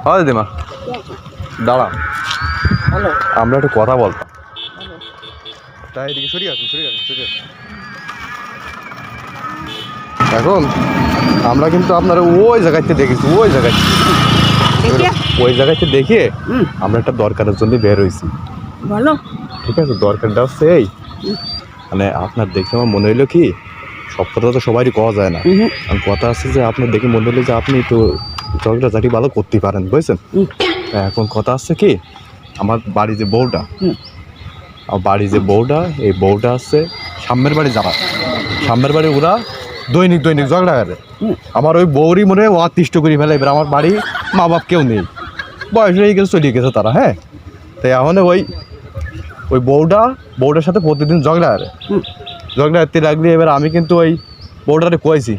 হ্যাঁ দিদিমা দাঁড়া, আমরা একটু কথা বলতাম। তাই এদিকে সরিয়ে আসুন। এখন আমরা কিন্তু আপনার ওই জায়গাতে দেখেছি, ওই জায়গাতে দেখে আমরা একটা দরকারের জন্য বের হয়েছি। বলো। ঠিক আছে, দরকারটা হচ্ছে এই, মানে আপনার দেখে আমার মনে হইলো কি, সব কথা তো সবারই কওয়া যায় না। আর কথা আছে যে আপনার দেখে মনে হলো যে আপনি একটু ঝগড়াঝাটি ভালো করতে পারেন, বুঝছেন? এখন কথা আছে কি, আমার বাড়ি যে বউটা, এই বউটা আছে সামনের বাড়ি যারা, সামনের বাড়ি ওরা দৈনিক ঝগড়া করে। আমার ওই বউরই মনে হয় অতিষ্ঠ করে ফেলে। এবার আমার বাড়ি মা বাপ কেউ নেই, বয়স হয়ে গেছে, চলে গেছে তারা। হ্যাঁ, তাই এখন ওই বউটার সাথে প্রতিদিন ঝগড়া করতে লাগলে এবার আমি কিন্তু ওই বউটারে কয়েছি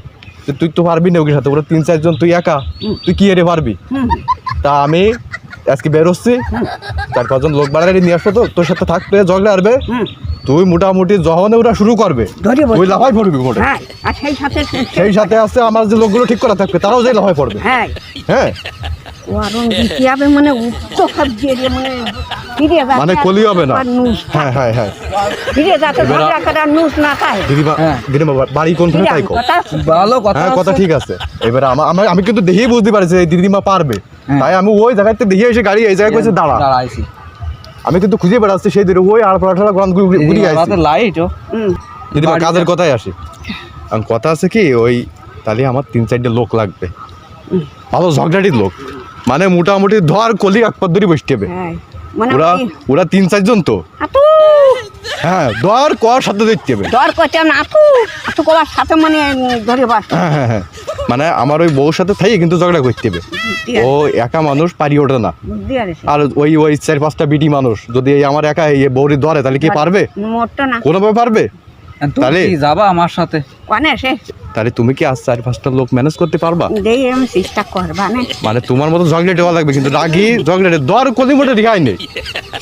যে তুই তো পারবি না ওকে সাথে, ওরা 3-4 জন, তুই একা, তুই কি এরে পারবি? তা আমি আজকে বেরোচ্ছি, 4-5 জন লোক বাড়ালে নিয়ে আসবো, তো তোর সাথে থাকতে ঝগড়া আসবে, তুই মোটামুটি যখন ওরা শুরু করবে তুই লাফাই পড়বি। সেই সাথে আছে আমার যে লোকগুলো ঠিক করা থাকবে, তারাও যে লাফাই পড়বে। হ্যাঁ, মানে কলি হবে না। হ্যাঁ, দিদিমা বাড়ি কোনখানে তাই ভালো কথা, ঠিক আছে। এবার আমি কিন্তু দেখেই বুঝতে পারছি এই দিদিমা পারবে, তাই আমি ওই জায়গাতে দেখে এসে গাড়ি এই জায়গায় কইছে দাঁড়া, আমি কিন্তু খুঁজে বেড়াচ্ছি সেই দিকে ওই আড়পাড়া গ্রাম ঘুরিয়ে আসছি। দিদিমা কাজের কথাই আসি, কারণ কথা আছে কি, ওই তাহলে আমার 3-4টা লোক লাগবে, ভালো ঝগড়াটির লোক, মানে মোটামুটি ধর কলি একবার ধরে বসতে হবে। ওরা 3-4 জন তো, হ্যাঁ, দর কর সাথে দেখতে হবে, হ্যাঁ, মানে আমার ওই বউর সাথে থাই কিন্তু ঝগড়া করতে হবে। ও একা মানুষ পারি ওঠে না, আর ওই 4-5টা বিটি মানুষ যদি আমার একা বউরি ধরে তাহলে কি পারবে? কোনোভাবে পারবে? তাহলে যাবা আমার সাথে, তাহলে তুমি কি আজ 4-5টা লোক ম্যানেজ করতে পারবা? মানে তোমার মতো ঝগড়া দেওয়া লাগবে, কিন্তু রাগি ঝগড়া দর কলি মোটে রিহাই নেই,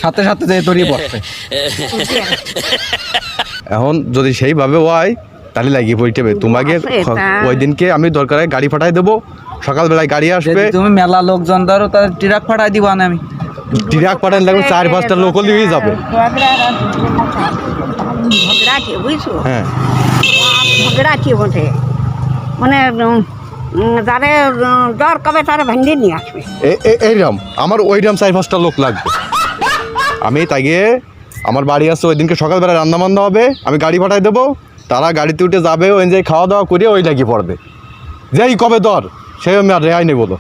সাথে তৈরি পড়ছে। এখন যদি সেইভাবে হয় তাহলে লাগিয়ে পড়তে হবে তোমাকে। ওই দিনকে আমি দরকার হয় গাড়ি পাঠাই দেবো, সকালবেলায় গাড়ি আসবে, তুমি মেলা লোকজন ধরো, তাদের ট্রাক পাঠাই দিবা না? আমি ট্রাক পাঠাই লাগবে, 4-5টা লোক হয়ে যাবে। হ্যাঁ, মানে যারে জ্বর কবে তারা ভেঙে নিয়ে আসবে, এইরকম আমার ওইরকম 4-5টা লোক লাগবে। আমি তাইকে আমার বাড়ি আসছে ওই দিনকে সকালবেলা রান্না বান্না হবে, আমি গাড়ি পাঠাই দেবো, তারা গাড়িতে উঠে যাবে, ওই যে খাওয়া দাওয়া করে ওই লাগিয়ে পড়বে, যেই কবে দর সেই আমি আর রেহাই নেই বলো।